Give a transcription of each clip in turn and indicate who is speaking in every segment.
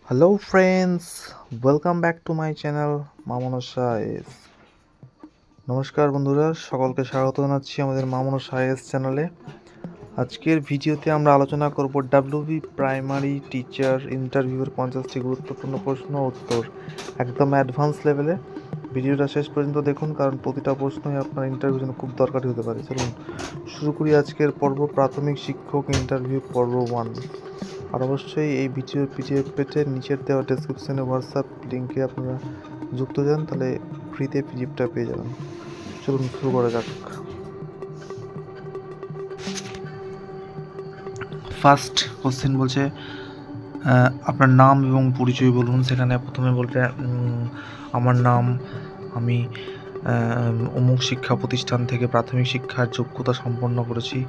Speaker 1: Hello friends, welcome back to my channel Mamun সায়েস। নমস্কার বন্ধুরা, সকলকে স্বাগত জানাচ্ছি আমাদের মামুন সায়েস চ্যানেলে। আজকের ভিডিওতে আমরা আলোচনা করব ডাব্লিউবি প্রাইমারি টিচার ইন্টারভিউয়ের 50টি গুরুত্বপূর্ণ প্রশ্ন ও উত্তর, একদম অ্যাডভান্স লেভেলে। ভিডিওটা শেষ পর্যন্ত দেখুন, কারণ প্রতিটা প্রশ্নই আপনার ইন্টারভিউর জন্য খুব দরকারি হতে পারে। চলুন শুরু করি আজকের পর্ব, প্রাথমিক শিক্ষক ইন্টারভিউ পর্ব 1। আর অবশ্যই এই ভিডিওর পিডিএফ পেতে নিচের দেওয়া ডেসক্রিপশনে হোয়াটসঅ্যাপ লিঙ্কে আপনারা যুক্ত যান, তাহলে ফ্রিতে পিডিএফটা পেয়ে যাবেন। চলুন শুরু করা যাক। ফার্স্ট কোশ্চেন বলছে আপনার নাম এবং পরিচয় বলুন। সেখানে প্রথমে বলতে আমার নাম, আমি অমুক শিক্ষা প্রতিষ্ঠান থেকে প্রাথমিক শিক্ষার যোগ্যতা সম্পন্ন করেছি।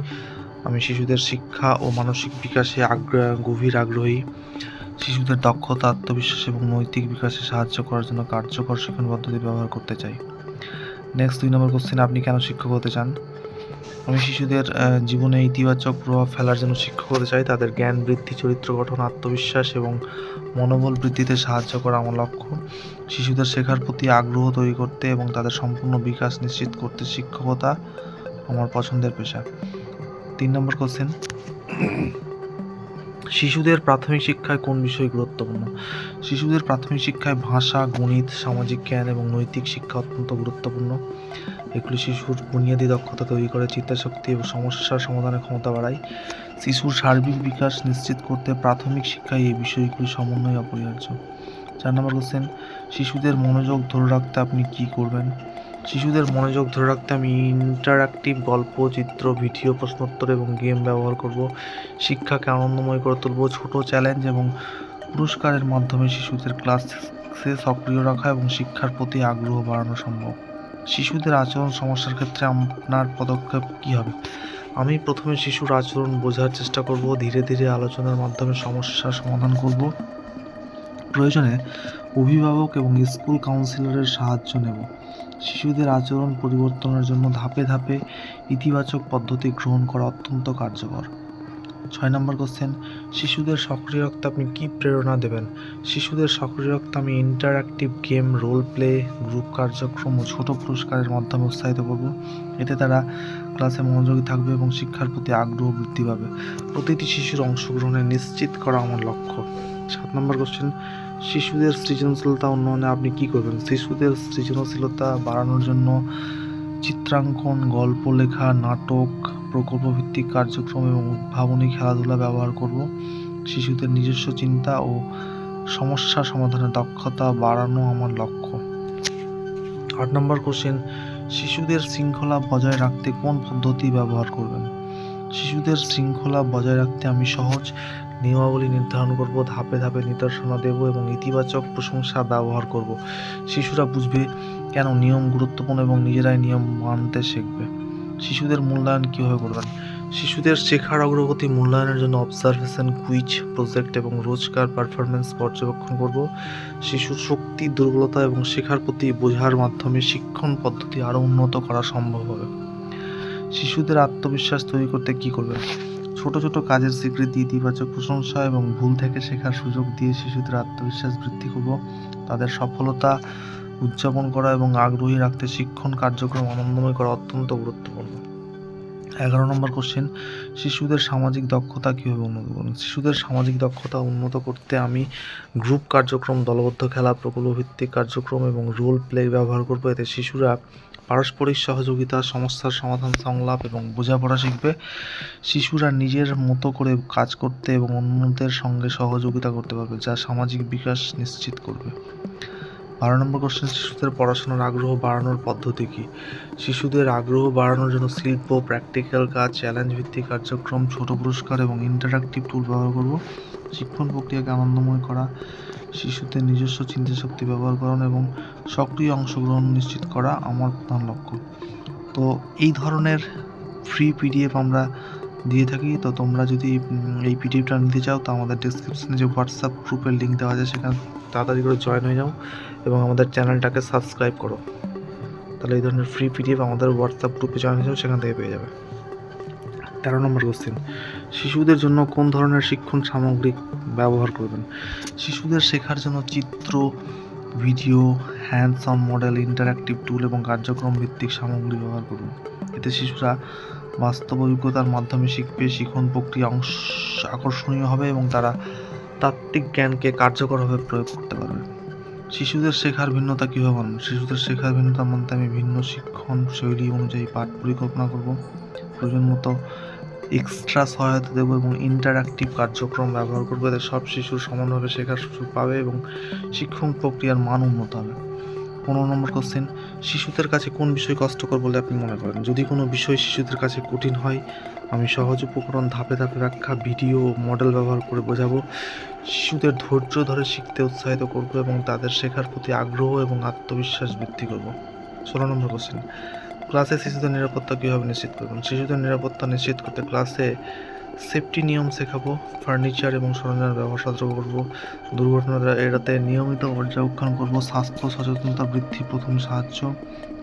Speaker 1: আমি শিশুদের শিক্ষা ও মানসিক বিকাশে গভীর আগ্রহী। শিশুদের দক্ষতা, আত্মবিশ্বাস এবং নৈতিক বিকাশে সাহায্য করার জন্য কার্যকর শিক্ষণ পদ্ধতি ব্যবহার করতে চাই। নেক্সট 2 নম্বর কোশ্চেন, আপনি কেন শিক্ষক হতে চান? আমি শিশুদের জীবনে ইতিবাচক প্রভাব ফেলার জন্য শিক্ষক হতে চাই। তাদের জ্ঞান বৃদ্ধি, চরিত্র গঠন, আত্মবিশ্বাস এবং মনোবল বৃদ্ধিতে সাহায্য করা আমার লক্ষ্য। শিশুদের শেখার প্রতি আগ্রহ তৈরি করতে এবং তাদের সম্পূর্ণ বিকাশ নিশ্চিত করতে শিক্ষকতা আমার পছন্দের পেশা। 3 নম্বর কোশ্চেন, শিশুদের প্রাথমিক শিক্ষায় কোন বিষয় গুরুত্বপূর্ণ? শিশুদের প্রাথমিক শিক্ষায় ভাষা, গণিত, সামাজিক জ্ঞান এবং নৈতিক শিক্ষা অত্যন্ত গুরুত্বপূর্ণ। এগুলি শিশুর বুনিয়াদী দক্ষতা তৈরি করে, চিন্তাশক্তি এবং সমস্যার সমাধানের ক্ষমতা বাড়ায়। শিশুর সার্বিক বিকাশ নিশ্চিত করতে প্রাথমিক শিক্ষায় এই বিষয়গুলি সমন্বয় অপরিহার্য। 4 নম্বর কোশ্চেন, শিশুদের মনোযোগ ধরে রাখতে আপনি কি করবেন? শিশুদের মনোযোগ ধরে রাখতে আমি ইন্টারঅ্যাক্টিভ গল্প, চিত্র, ভিডিও, প্রশ্নোত্তর এবং গেম ব্যবহার করব। শিক্ষাকে আনন্দময় করে তুলব। ছোট চ্যালেঞ্জ এবং পুরস্কারের মাধ্যমে শিশুদের ক্লাসে সক্রিয় রাখা এবং শিক্ষার প্রতি আগ্রহ বাড়ানো সম্ভব। শিশুদের আচরণ সমস্যার ক্ষেত্রে আপনার পদক্ষেপ কী হবে? আমি প্রথমে শিশুর আচরণ বোঝার চেষ্টা করব, ধীরে ধীরে আলোচনার মাধ্যমে সমস্যার সমাধান করব। প্রয়োজনে অভিভাবক এবং স্কুল কাউন্সিলরের সাহায্য নেব। শিশুদের আচরণ পরিবর্তনের জন্য ধাপে ধাপে ইতিবাচক পদ্ধতি গ্রহণ করা অত্যন্ত কার্যকর। 6 নম্বর কোশ্চেন, শিশুদের সক্রিয় রাখতে আপনি কী প্রেরণা দেবেন? শিশুদের সক্রিয় রাখতে আমি interactive game, role play, group কার্যক্রম ও ছোট পুরস্কারের মাধ্যমে উৎসাহিত করব। এতে তারা ক্লাসে মনোযোগী থাকবে এবং শিক্ষার প্রতি আগ্রহ বৃদ্ধি পাবে। প্রতিটি শিশুর অংশগ্রহণে নিশ্চিত করা আমার লক্ষ্য। 7 নম্বর কোশ্চেন, শিশুদের সৃজনশীলতা উন্নয়নে আপনি কী করবেন? শিশুদের সৃজনশীলতা বাড়ানোর জন্য চিত্রাঙ্কন, গল্প লেখা, নাটক, প্রকল্পভিত্তিক কার্যক্রম এবং উদ্ভাবনী খেলাধুলা ব্যবহার করব। শিশুদের নিজস্ব চিন্তা ও সমস্যা সমাধানের দক্ষতা বাড়ানো আমার লক্ষ্য। 8 নম্বর কোশ্চেন, শিশুদের শৃঙ্খলা বজায় রাখতে কোন পদ্ধতি ব্যবহার করবেন? শিশুদের শৃঙ্খলা বজায় রাখতে আমি সহজ নিয়মাবলী নির্ধারণ করব, ধাপে ধাপে নির্দেশনা দেব এবং ইতিবাচক প্রশংসা ব্যবহার করব। শিশুরা বুঝবে কেন নিয়ম গুরুত্বপূর্ণ এবং নিজেরাই নিয়ম মানতে শিখবে। শিশুদের মূল্যায়ন কীভাবে করবেন? শিশুদের শেখার অগ্রগতি মূল্যায়নের জন্য অবজারভেশন, কুইজ, প্রজেক্ট এবং রোজকার পারফরমেন্স পর্যবেক্ষণ করব। শিশুর শক্তি, দুর্বলতা এবং শেখার প্রতি বোঝার মাধ্যমে শিক্ষণ পদ্ধতি আরও উন্নত করা সম্ভব হবে। শিশুদের আত্মবিশ্বাস তৈরি করতে কী করবেন? ছোট ছোট কাজের স্বীকৃতি, ইতিবাচক প্রশংসা এবং ভুল থেকে শেখার সুযোগ দিয়ে শিশুদের আত্মবিশ্বাস বৃদ্ধি করব। তাদের সফলতা উদযাপন করা এবং আগ্রহী রাখতে শিক্ষণ কার্যক্রম আনন্দময় করা অত্যন্ত গুরুত্বপূর্ণ। 11 নম্বর কোশ্চেন, শিশুদের সামাজিক দক্ষতা কীভাবে উন্নত করবেন? শিশুদের সামাজিক দক্ষতা উন্নত করতে আমি গ্রুপ কার্যক্রম, দলবদ্ধ খেলা, প্রকল্পভিত্তিক কার্যক্রম এবং রোল প্লে ব্যবহার করব। এতে শিশুরা পারস্পরিক সহযোগিতা, সমস্যার সমাধান, সংলাপ এবং বোঝাপড়া শিখবে। শিশুরা নিজের মতো করে কাজ করতে এবং অন্যদের সঙ্গে সহযোগিতা করতে পারবে, যা সামাজিক বিকাশ নিশ্চিত করবে। 12 নম্বর কোশ্চেন, শিশুদের পড়াশোনার আগ্রহ বাড়ানোর পদ্ধতি কী? শিশুদের আগ্রহ বাড়ানোর জন্য শিল্প, প্র্যাকটিক্যাল কাজ, চ্যালেঞ্জ ভিত্তিক কার্যক্রম, ছোট পুরস্কার এবং ইন্টারঅ্যাক্টিভ টুল ব্যবহার করব। শিক্ষণ প্রক্রিয়াকে আনন্দময় করা, শিশুদের নিজস্ব চিন্তাশক্তি ব্যবহার করানো এবং সক্রিয় অংশগ্রহণ নিশ্চিত করা আমার প্রধান লক্ষ্য। তো এই ধরনের ফ্রি পিডিএফ আমরা দিয়ে থাকি। তো তোমরা যদি এই পিডিএফটা নিতে চাও, তো আমাদের ডিসক্রিপশনে যে হোয়াটসঅ্যাপ গ্রুপের লিঙ্ক দেওয়া আছে, সেখানে তাড়াতাড়ি করে জয়েন হয়ে যাও এবং আমাদের চ্যানেলটাকে সাবস্ক্রাইব করো। তাহলে এই ধরনের ফ্রি পিডিএফ আমাদের হোয়াটসঅ্যাপ গ্রুপে জয়েন হয়ে যাও, সেখান থেকে পেয়ে যাবে। 13 নম্বর কোশ্চেন, শিশুদের জন্য কোন ধরনের শিক্ষণ সামগ্রী ব্যবহার করবেন? শিশুদের শেখার জন্য চিত্র, video, hands on model, interactive tool এবং কার্যক্রম ভিত্তিক সামগ্রী ব্যবহার করুন। এতে শিশুরা বাস্তব অভিজ্ঞতার মাধ্যমে শিখবে, শিখন প্রক্রিয়া আকর্ষণীয় হবে এবং তারা তাত্ত্বিক জ্ঞানকে কার্যকরভাবে প্রয়োগ করতে পারবে। শিশুদের শেখার ভিন্নতা কীভাবে বানান? শিশুদের শেখার ভিন্নতা মানতে আমি ভিন্ন শিক্ষণ শৈলী অনুযায়ী পাঠ পরিকল্পনা করব, প্রয়োজন মতো এক্সট্রা সহায়তা দেবো এবং ইন্টারঅ্যাক্টিভ কার্যক্রম ব্যবহার করবো। এতে সব শিশু সমানভাবে শেখার সুযোগ পাবে এবং শিক্ষণ প্রক্রিয়ার মান উন্নত হবে। 15 নম্বর কোশ্চেন, শিশুদের কাছে কোন বিষয় কষ্টকর বলে আপনি মনে করেন? যদি কোনো বিষয় শিশুদের কাছে কঠিন হয়, আমি সহজ উপকরণ, ধাপে ধাপে ব্যাখ্যা, ভিডিও, মডেল ব্যবহার করে বোঝাবো। শিশুদের ধৈর্য ধরে শিখতে উৎসাহিত করব এবং তাদের শেখার প্রতি আগ্রহ এবং আত্মবিশ্বাস বৃদ্ধি করব। 16 নম্বর কোশ্চেন, ক্লাসে শিশুদের নিরাপত্তা কীভাবে নিশ্চিত করবেন? শিশুদের নিরাপত্তা নিশ্চিত করতে ক্লাসে সেফটি নিয়ম শেখাবো, ফার্নিচার এবং সরঞ্জামের ব্যবহার সতর্ক করবো, দুর্ঘটনা এড়াতে নিয়মিত পর্যবেক্ষণ করবো, স্বাস্থ্য সচেতনতা বৃদ্ধি, প্রথম সাহায্য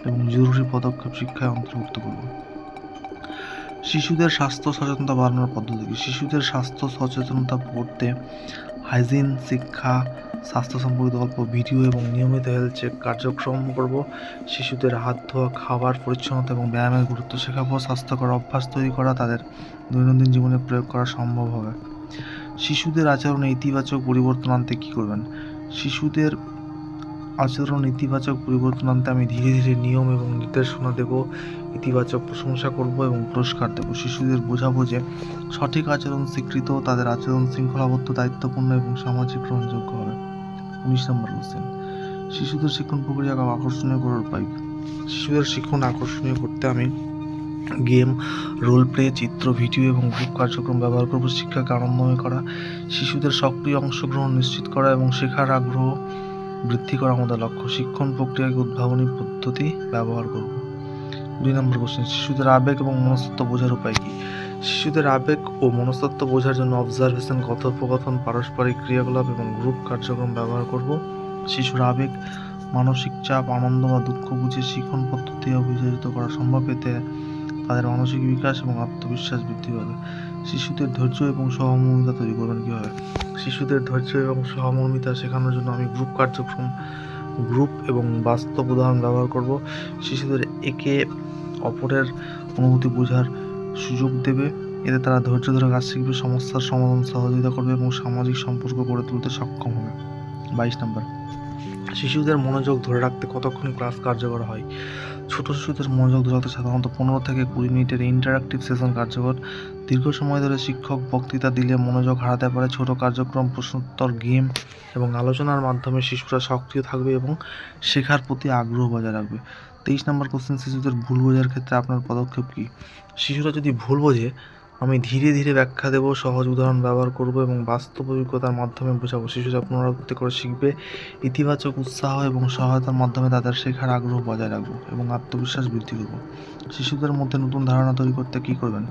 Speaker 1: এবং জরুরি পদক্ষেপ শিক্ষায় অন্তর্ভুক্ত করব। শিশুদের স্বাস্থ্য সচেতনতা বাড়ানোর পদ্ধতি কী? শিশুদের স্বাস্থ্য সচেতনতা করতে হাইজিন শিক্ষা, স্বাস্থ্য সম্পর্কিত গল্প, ভিডিও এবং নিয়মিত হেলথ চেক কার্যক্রম করব। শিশুদের হাত ধোয়া, খাবার পরিচ্ছন্নতা এবং ব্যায়ামের গুরুত্ব শেখাবো। স্বাস্থ্যকর অভ্যাস তৈরি করা তাদের দৈনন্দিন জীবনে প্রয়োগ করা সম্ভব হবে। শিশুদের আচরণে ইতিবাচক পরিবর্তন আনতে কী করবেন? শিশুদের আচরণ ইতিবাচক পরিবর্তন আনতে আমি ধীরে ধীরে নিয়ম এবং নির্দেশনা দেব, ইতিবাচক প্রশংসা করব এবং পুরস্কার দেব। শিশুদের বোঝাবো যে সঠিক আচরণ স্বীকৃত, তাদের আচরণ শৃঙ্খলাবদ্ধ, দায়িত্বপূর্ণ এবং সামাজিক গ্রহণযোগ্য হবে। 19 নম্বর কোশ্চেন, শিশুদের শিক্ষণ প্রক্রিয়া আকর্ষণীয় করার উপায়। শিশুদের শিক্ষণ আকর্ষণীয় করতে আমি গেম, রোল প্লে, চিত্র, ভিডিও এবং গ্রুপ কার্যক্রম ব্যবহার করব। শিক্ষাকে আনন্দময় করা, শিশুদের সক্রিয় অংশগ্রহণ নিশ্চিত করা এবং শেখার আগ্রহ বৃদ্ধি করা আমাদের লক্ষ্য। শিক্ষণ প্রক্রিয়াকে উদ্ভাবনী পদ্ধতি ব্যবহার করব। 2 নম্বর কোশ্চেন, শিশুদের আবেগ এবং মনস্তত্ত্ব বোঝার উপায় কী? শিশুদের আবেগ ও মনস্তত্ত্ব বোঝার জন্য অবজারভেশন, কথোপকথন, পারস্পরিক ক্রিয়াকলাপ এবং গ্রুপ কার্যক্রম ব্যবহার করব। শিশুর আবেগ, মানসিক চাপ, আনন্দ বা দুঃখ বুঝে শিক্ষণ পদ্ধতি অভিযোজিত করা সম্ভব। এতে তাদের মানসিক বিকাশ এবং আত্মবিশ্বাস বৃদ্ধি পাবে। শিশুদের ধৈর্য এবং সহমর্মিতা তৈরি করবেন কীভাবে? শিশুদের ধৈর্য এবং সহমর্মিতা শেখানোর জন্য আমি গ্রুপ এবং বাস্তব উদাহরণ ব্যবহার করব। শিশুদের একে অপরের অনুভূতি বোঝার সুযোগ দেবে। এতে তারা ধৈর্য ধরে কাজ শিখবে, সমস্যার সমাধান সহযোগিতা করবে এবং সামাজিক সম্পর্ক গড়ে তুলতে সক্ষম হবে। 22 নম্বর, শিশুদের মনোযোগ ধরে রাখতে কতক্ষণ ক্লাস কার্যকর হয়? ছোট শিশুদের মনোযোগ ধরে রাখতে সাধারণত 15 থেকে 20 মিনিটের ইন্টারঅ্যাক্টিভ সেশন কার্যকর। দীর্ঘ সময় ধরে শিক্ষক বক্তৃতা দিলে মনোযোগ হারাতে পারে। ছোট কার্যক্রম, প্রশ্নোত্তর, গেম এবং আলোচনার মাধ্যমে শিশুরা সক্রিয় থাকবে এবং শেখার প্রতি আগ্রহ বজায় রাখবে। 23 নম্বর কোশ্চেন, শিশুদের ভুল বোঝার ক্ষেত্রে আপনার পদক্ষেপ কী? শিশুরা যদি ভুল বোঝে, আমি ধীরে ধীরে ব্যাখ্যা দেব, সহজ উদাহরণ ব্যবহার করব এবং বাস্তব অভিজ্ঞতার মাধ্যমে বোঝাবো। শিশুরা পুনরাবৃত্তি করে শিখবে। ইতিবাচক উৎসাহ এবং সহায়তার মাধ্যমে তাদের শেখার আগ্রহ বজায় রাখবো এবং আত্মবিশ্বাস বৃদ্ধি করব। শিশুদের মধ্যে নতুন ধারণা তৈরি করতে কী করবেন?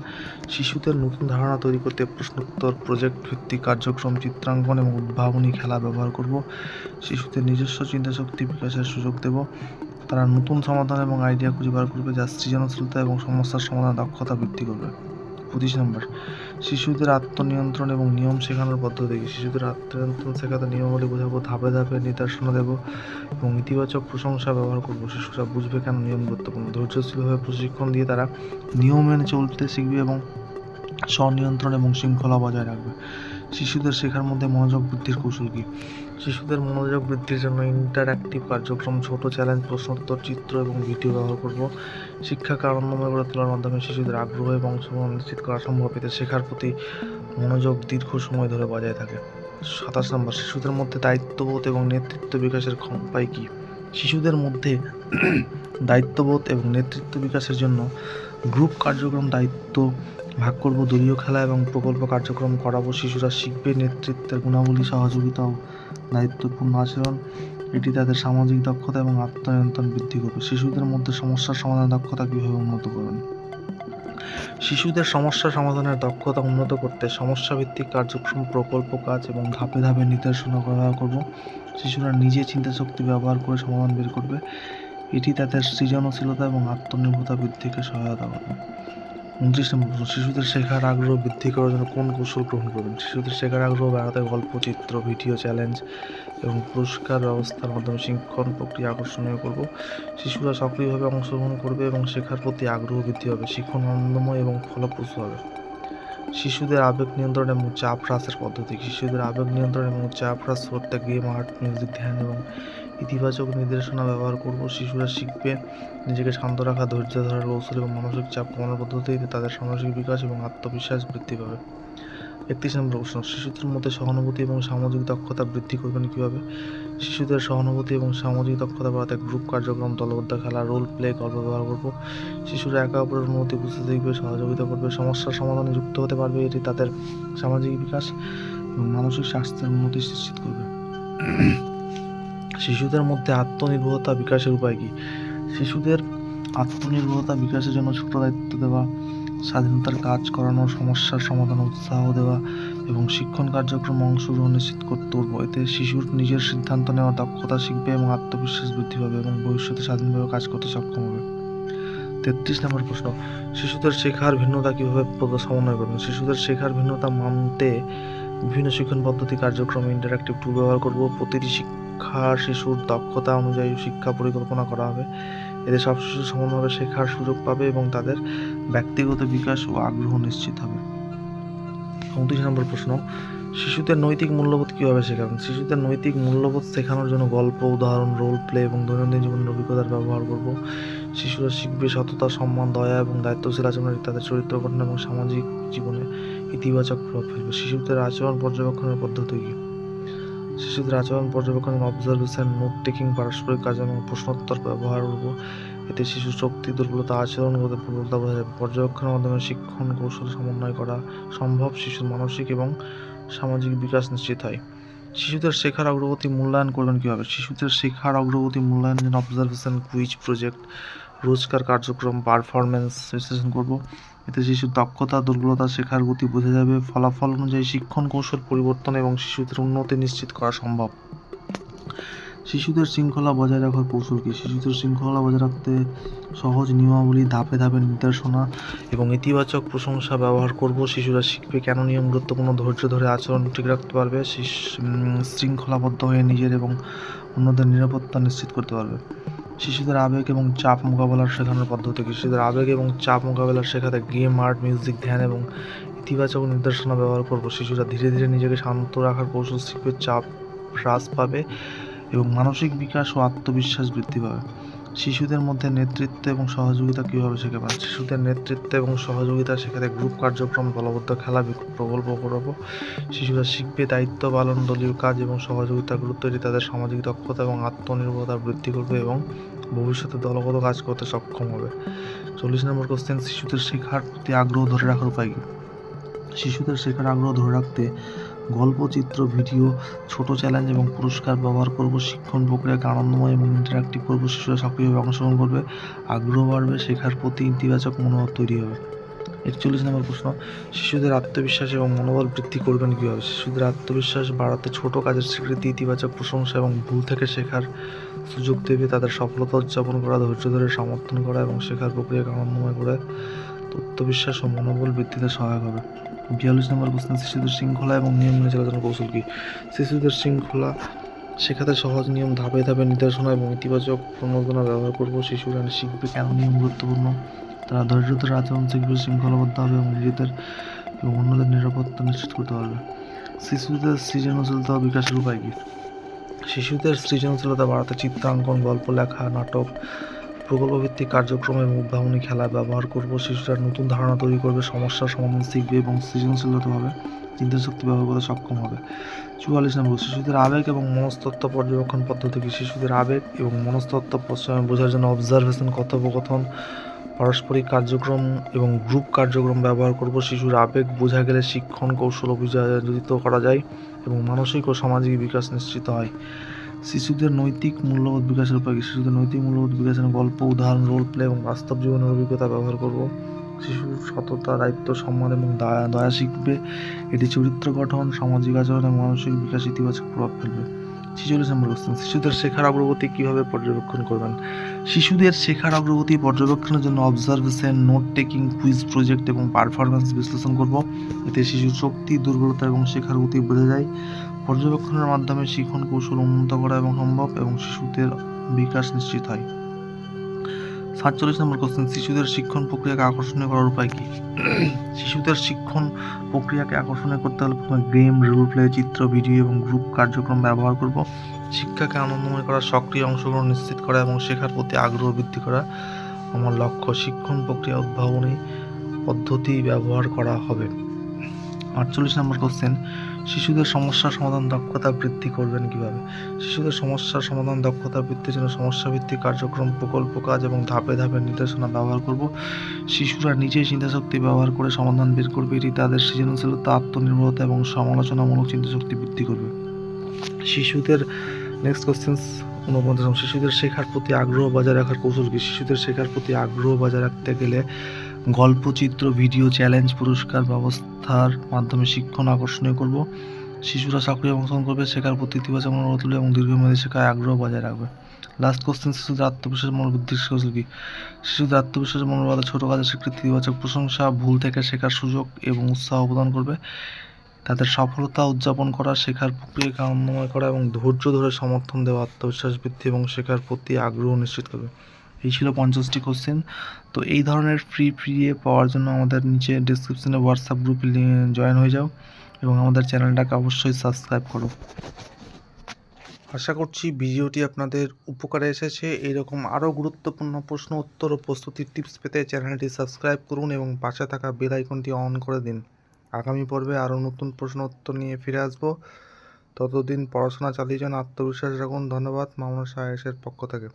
Speaker 1: শিশুদের নতুন ধারণা তৈরি করতে প্রশ্নোত্তর, প্রজেক্ট ভিত্তিক কার্যক্রম, চিত্রাঙ্কন এবং উদ্ভাবনী খেলা ব্যবহার করব। শিশুদের নিজস্ব চিন্তাশক্তি বিকাশের সুযোগ দেব। তারা নতুন সমাধান এবং আইডিয়া খুঁজে বার করবে, যা সৃজনশীলতা এবং সমস্যার সমাধান দক্ষতা বৃদ্ধি করবে। 25 নম্বর, শিশুদের আত্মনিয়ন্ত্রণ এবং নিয়ম শেখানোর পদ্ধতি। শিশুদের আত্মনিয়ন্ত্রণ শেখাতে নিয়মাবলী বোঝাবো, ধাপে ধাপে নির্দেশনা দেব এবং ইতিবাচক প্রশংসা ব্যবহার করব। শিশুরা বুঝবে কেন নিয়ম গুরুত্বপূর্ণ। ধৈর্যশীলভাবে প্রশিক্ষণ দিয়ে তারা নিয়ম মেনে চলতে শিখবে এবং স্বনিয়ন্ত্রণ এবং শৃঙ্খলা বজায় রাখবে। শিশুদের শেখার মধ্যে মনোযোগ বৃদ্ধির কৌশল কী? শিশুদের মনোযোগ বৃদ্ধির জন্য ইন্টারঅ্যাক্টিভ কার্যক্রম, ছোট চ্যালেঞ্জ, প্রশ্নোত্তর, চিত্র এবং ভিডিও ব্যবহার করব। শিক্ষাকে আনন্দময় করে তোলার মাধ্যমে শিশুদের আগ্রহ এবং অংশগ্রহণ নিশ্চিত করা সম্ভব। এতে শেখার প্রতি মনোযোগ দীর্ঘ সময় ধরে বজায় থাকে। 27 নম্বর, শিশুদের মধ্যে দায়িত্ববোধ এবং নেতৃত্ব বিকাশের উপায় কী? শিশুদের মধ্যে দায়িত্ববোধ এবং নেতৃত্ব বিকাশের জন্য গ্রুপ কার্যক্রম, দায়িত্ব ভাগ করব, দলীয় খেলা এবং প্রকল্প কার্যক্রম করাবো। শিশুরা শিখবে নেতৃত্বের গুণাবলী, সহযোগিতা ও দায়িত্বপূর্ণ আচরণ। এটি তাদের সামাজিক দক্ষতা এবং আত্মনিয়ন্ত্রণ বৃদ্ধি করবে। শিশুদের মধ্যে সমস্যা সমাধান দক্ষতা কীভাবে উন্নত করবেন? শিশুদের সমস্যা সমাধানের দক্ষতা উন্নত করতে সমস্যাভিত্তিক কার্যক্রম, প্রকল্প কাজ এবং ধাপে ধাপে নির্দেশনা ব্যবহার করব। শিশুরা নিজে চিন্তাশক্তি ব্যবহার করে সমাধান বের করবে। এটি তাদের সৃজনশীলতা এবং আত্মনির্ভরতা বৃদ্ধিকে সহায়তা করবে। 29 নম্বর প্রশ্ন, শিশুদের শেখার আগ্রহ বৃদ্ধি করার জন্য কোন কৌশল গ্রহণ করবেন? শিশুদের শেখার আগ্রহ বাড়াতে গল্প, চিত্র, ভিডিও, চ্যালেঞ্জ এবং পুরস্কার ব্যবস্থার মাধ্যমে শিক্ষণ প্রক্রিয়া আকর্ষণীয় করব। শিশুরা সক্রিয়ভাবে অংশগ্রহণ করবে এবং শেখার প্রতি আগ্রহ বৃদ্ধি হবে। শিক্ষণ আনন্দময় এবং ফলপ্রসূ হবে। শিশুদের আবেগ নিয়ন্ত্রণ এবং চাপ হ্রাসের পদ্ধতি। শিশুদের আবেগ নিয়ন্ত্রণ এবং চাপ হ্রাস করতে গেম, আর্ট, মিউজিক, ধ্যান এবং ইতিবাচক নির্দেশনা ব্যবহার করব। শিশুরা শিখবে নিজেকে শান্ত রাখা, ধৈর্য ধরার কৌশল এবং মানসিক চাপ কমানোর পদ্ধতিতে তাদের মানসিক বিকাশ এবং আত্মবিশ্বাস বৃদ্ধি পাবে। 31 নম্বর প্রশ্ন, শিশুদের মধ্যে সহানুভূতি এবং সামাজিক দক্ষতা বৃদ্ধি করবেন কীভাবে? শিশুদের সহানুভূতি এবং সামাজিক দক্ষতা বাড়াতে গ্রুপ কার্যক্রম, দলবদ্ধ খেলা, রোল প্লে, গল্প ব্যবহার করব। শিশুরা একে অপরের অনুভূতি বুঝতে শিখবে, সহযোগিতা করবে, সমস্যার সমাধানে যুক্ত হতে পারবে। এটি তাদের সামাজিক বিকাশ এবং মানসিক স্বাস্থ্যের উন্নতি নিশ্চিত করবে। শিশুদের মধ্যে আত্মনির্ভরতা বিকাশের উপায় কী? শিশুদের আত্মনির্ভরতা বিকাশের জন্য ছোট দায়িত্ব দেওয়া, স্বাধীনতার কাজ করানো, সমস্যার সমাধানে উৎসাহ দেওয়া এবং শিক্ষণ কার্যক্রমে অংশগ্রহণ নিশ্চিত করতে পারব। এতে শিশুর নিজের সিদ্ধান্ত নেওয়ার দক্ষতা শিখবে এবং আত্মবিশ্বাস বৃদ্ধি পাবে এবং ভবিষ্যতে স্বাধীনভাবে কাজ করতে সক্ষম হবে। 33 নম্বর প্রশ্ন, শিশুদের শেখার ভিন্নতা কীভাবে সমন্বয় করবেন? শিশুদের শেখার ভিন্নতা মানতে বিভিন্ন শিক্ষণ পদ্ধতি, কার্যক্রম, ইন্টারঅ্যাক্টিভ টুল ব্যবহার করব। প্রতিটি শিশুর দক্ষতা অনুযায়ী শিক্ষা পরিকল্পনা করা হবে। এতে সব শিশু সমানভাবে শেখার সুযোগ পাবে এবং তাদের ব্যক্তিগত বিকাশ ও আগ্রহ নিশ্চিত হবে। 29 নম্বর প্রশ্ন, শিশুদের নৈতিক মূল্যবোধ কীভাবে শেখাবেন? শিশুদের নৈতিক মূল্যবোধ শেখানোর জন্য গল্প, উদাহরণ, রোল প্লে এবং দৈনন্দিন জীবনের অভিজ্ঞতার ব্যবহার করব। শিশুরা শিখবে সততা, সম্মান, দয়া এবং দায়িত্বশীল আচরণ তাদের চরিত্র গঠন এবং সামাজিক জীবনে ইতিবাচক প্রভাব ফেলবে। শিশুদের আচরণ পর্যবেক্ষণের পদ্ধতি কী? শিশুদের আচরণ পর্যবেক্ষণ, অবজারভেশন, নোট টেকিং, পারস্পরিক কাজ এবং প্রশ্নোত্তর ব্যবহার করব। এতে শিশুর শক্তি, দুর্বলতা, আচরণগত প্রবলতা বোঝা যাবে। পর্যবেক্ষণের মাধ্যমে শিক্ষণ কৌশল সমন্বয় করা সম্ভব। শিশুর মানসিক এবং সামাজিক বিকাশ নিশ্চিত হয়। শিশুদের শেখার অগ্রগতি মূল্যায়ন করবেন কীভাবে? শিশুদের শেখার অগ্রগতি মূল্যায়নের জন্য অবজারভেশন, কুইজ, প্রজেক্ট, রোজকার কার্যক্রম, পারফরমেন্স বিশ্লেষণ করব। এতে শিশুর দক্ষতা, দুর্বলতা, শেখার গতি বোঝা যাবে। ফলাফল অনুযায়ী শিক্ষণ কৌশল পরিবর্তন এবং শিশুদের উন্নতি নিশ্চিত করা সম্ভব। শিশুদের শৃঙ্খলা বজায় রাখার কৌশল কী? শিশুদের শৃঙ্খলা বজায় রাখতে সহজ নিয়মাবলী, ধাপে ধাপে নির্দেশনা এবং ইতিবাচক প্রশংসা ব্যবহার করব। শিশুরা শিখবে কেন নিয়ম গুরুত্বপূর্ণ, ধৈর্য ধরে আচরণ ঠিক রাখতে পারবে, শৃঙ্খলাবদ্ধ হয়ে নিজের এবং অন্যদের নিরাপত্তা নিশ্চিত করতে পারবে। শিশুদের আবেগ এবং চাপ মোকাবেলার শেখানোর পদ্ধতি কী? শিশুদের আবেগ এবং চাপ মোকাবেলার শেখাতে গেম, আর্ট, মিউজিক, ধ্যান এবং ইতিবাচক নির্দেশনা ব্যবহার করব। শিশুরা ধীরে ধীরে নিজেকে শান্ত রাখার কৌশল শিখবে, চাপ হ্রাস পাবে এবং মানসিক বিকাশ ও আত্মবিশ্বাস বৃদ্ধি পাবে। শিশুদের মধ্যে নেতৃত্ব এবং সহযোগিতা কীভাবে শেখাবেন? শিশুদের নেতৃত্ব এবং সহযোগিতা শেখাতে গ্রুপ কার্যক্রম, দলবদ্ধ খেলা, প্রকল্প করব। শিশুরা শিখবে দায়িত্ব পালন, দলীয় কাজ এবং সহযোগিতার গুরুত্ব। এটি তাদের সামাজিক দক্ষতা এবং আত্মনির্ভরতা বৃদ্ধি করবে এবং ভবিষ্যতে দলগত কাজ করতে সক্ষম হবে। 40 নম্বর কোশ্চেন, শিশুদের শেখার প্রতি আগ্রহ ধরে রাখার উপায় কী? শিশুদের শেখার আগ্রহ ধরে রাখতে গল্প, চিত্র, ভিডিও, ছোট চ্যালেঞ্জ এবং পুরস্কার ব্যবহার করব। শিক্ষণ প্রক্রিয়াকে আনন্দময় এবং ইন্টারঅ্যাক্টিভ করব। শিশুরা সক্রিয়ভাবে অংশগ্রহণ করবে, আগ্রহ বাড়বে, শেখার প্রতি ইতিবাচক মনোভাব তৈরি হবে। 41 নম্বর প্রশ্ন, শিশুদের আত্মবিশ্বাস এবং মনোবল বৃদ্ধি করবেন কীভাবে? শিশুদের আত্মবিশ্বাস বাড়াতে ছোট কাজের স্বীকৃতি, ইতিবাচক প্রশংসা এবং ভুল থেকে শেখার সুযোগ দেবে। তাদের সফলতা উদযাপন করা, ধৈর্য ধরে সমর্থন করা এবং শেখার প্রক্রিয়াকে আনন্দময় করে আত্মবিশ্বাস ও মনোবল বৃদ্ধিতে সহায়ক হবে। 42 নম্বর প্রশ্ন, শিশুদের শৃঙ্খলা এবং নিয়ম মেনে চলার কৌশল কী? শিশুদের শৃঙ্খলা শেখাতে সহজ নিয়ম, ধাপে ধাপে নির্দেশনা এবং ইতিবাচক প্রণোদনা ব্যবহার করব। শিশুরা শিখবে কেন নিয়ম গুরুত্বপূর্ণ, তারা ধৈর্য ধরে আচরণ শিখবে, শৃঙ্খলাবদ্ধ হবে এবং নিজেদের এবং অন্যদের নিরাপত্তা নিশ্চিত করতে পারবে। শিশুদের সৃজনশীলতা ও বিকাশের উপায় কী? শিশুদের সৃজনশীলতা বাড়াতে চিত্রাঙ্কন, গল্প লেখা, নাটক, প্রকল্পভিত্তিক কার্যক্রম এবং উদ্ভাবনী খেলা ব্যবহার করব। শিশুরা নতুন ধারণা তৈরি করবে, সমস্যার সমাধান শিখবে এবং সৃজনশীলতাভাবে চিন্তাশক্তি ব্যবহার করতে সক্ষম হবে। 44 নম্বর, শিশুদের আবেগ এবং মনস্তত্ত্ব পর্যবেক্ষণ পদ্ধতি কী? শিশুদের আবেগ এবং মনস্তত্ত্ব বোঝার জন্য অবজারভেশন, কথোপকথন, পারস্পরিক কার্যক্রম এবং গ্রুপ কার্যক্রম ব্যবহার করব। শিশুর আবেগ বোঝা গেলে শিক্ষণ কৌশল অভিযোজিত করা যায় এবং মানসিক ও সামাজিক বিকাশ নিশ্চিত হয়। শিশুদের নৈতিক মূল্যবোধ বিকাশের উপায় কী? শিশুদের নৈতিক মূল্যবোধ বিকাশের গল্প, উদাহরণ, রোল প্লে এবং বাস্তব জীবনের অভিজ্ঞতা ব্যবহার করব। শিশুর সততা, দায়িত্ব, সম্মান এবং দয়া শিখবে। এটি চরিত্র গঠন, সামাজিক আচরণ এবং মানসিক বিকাশ ইতিবাচক প্রভাব ফেলবে। 46 নম্বর কোশ্চেন, শিশুদের শেখার অগ্রগতি কিভাবে পর্যবেক্ষণ করবেন? শিশুদের শেখার অগ্রগতি পর্যবেক্ষণের জন্য observation, note taking, quiz project এবং পারফরম্যান্স বিশ্লেষণ করব। এতে শিশুর শক্তি, দুর্বলতা এবং শেখার গতি বোঝা যায়। পর্যবেক্ষণের মাধ্যমে শিখন কৌশল উন্নত করা এবং সম্ভব এবং শিশুদের বিকাশ নিশ্চিত হয়। 47 নম্বর কোশ্চেন, শিশুদের শিক্ষণ প্রক্রিয়াকে আকর্ষণীয় করার উপায় কি? শিশুদের শিক্ষণ প্রক্রিয়াকে আকর্ষণীয় করতে হলে প্রথমে গেম, রোল প্লে, চিত্র, ভিডিও এবং গ্রুপ কার্যক্রম ব্যবহার করব। শিক্ষাকে আনন্দময় করা, সক্রিয় অংশগ্রহণ নিশ্চিত করা এবং শেখার প্রতি আগ্রহ বৃদ্ধি করা আমার লক্ষ্য। শিক্ষণ প্রক্রিয়া উদ্ভাবনী পদ্ধতি ব্যবহার করা হবে। 48 নম্বর কোশ্চেন, শিশুদের সমস্যা সমাধান দক্ষতা বৃদ্ধি করবেন কিভাবে? শিশুদের সমস্যার সমাধান দক্ষতা বৃদ্ধির জন্য সমস্যা ভিত্তিক কার্যক্রম, প্রকল্প কাজ এবং ধাপে ধাপে নির্দেশনা ব্যবহার করব। শিশুরা নিজেই চিন্তাশক্তি ব্যবহার করে সমাধান বের করবে। এটি তাদের সৃজনশীলতা, আত্মনির্ভরতা এবং সমালোচনামূলক চিন্তাশক্তি বৃদ্ধি করবে। শিশুদের নেক্সট কোশ্চেন 49, শিশুদের শেখার প্রতি আগ্রহ বজায় রাখার কৌশল কি? শিশুদের শেখার প্রতি আগ্রহ বজায় রাখতে গেলে গল্প, চিত্র, ভিডিও, চ্যালেঞ্জ, পুরস্কার ব্যবস্থার মাধ্যমে শিক্ষণ আকর্ষণীয় করব। শিশুরা সক্রিয় অংশগ্রহণ করবে, শেখার প্রতি ইতিবাচক মনোভাব তুলবে এবং দীর্ঘমেয়াদী শেখায় আগ্রহ বজায় রাখবে। লাস্ট কোশ্চেন, শিশুদের আত্মবিশ্বাস মনোবৃদ্ধির কৌশল কি? শিশুদের আত্মবিশ্বাস মনোবল ছোট কাজের স্বীকৃতি, ইতিবাচক প্রশংসা, ভুল থেকে শেখার সুযোগ এবং উৎসাহ প্রদান করবে। তাদের সফলতা উদযাপন করা, শেখার প্রক্রিয়াকে আনন্দময় করা এবং ধৈর্য ধরে সমর্থন দেওয়া আত্মবিশ্বাস বৃদ্ধি এবং শেখার প্রতি আগ্রহ নিশ্চিত করবে। এই ছিল 50টি কোশ্চেন। তো এই ধরনের ফ্রি পাওয়ার জন্য আমাদের নিচে ডিসক্রিপশনে হোয়াটসঅ্যাপ গ্রুপে জয়েন হয়ে যাও এবং আমাদের চ্যানেলটাকে অবশ্যই সাবস্ক্রাইব করো। আশা করছি ভিডিওটি আপনাদের উপকারে এসেছে। এইরকম আরও গুরুত্বপূর্ণ প্রশ্ন উত্তর ও প্রস্তুতির টিপস পেতে চ্যানেলটি সাবস্ক্রাইব করুন এবং পাশে থাকা বেল আইকনটি অন করে দিন। আগামী পর্বে আরও নতুন প্রশ্ন উত্তর নিয়ে ফিরে আসবো। ততদিন পড়াশোনা চালিয়ে যান, আত্মবিশ্বাস রাখুন। ধন্যবাদ মামুনুর সাহেবের পক্ষ থেকে।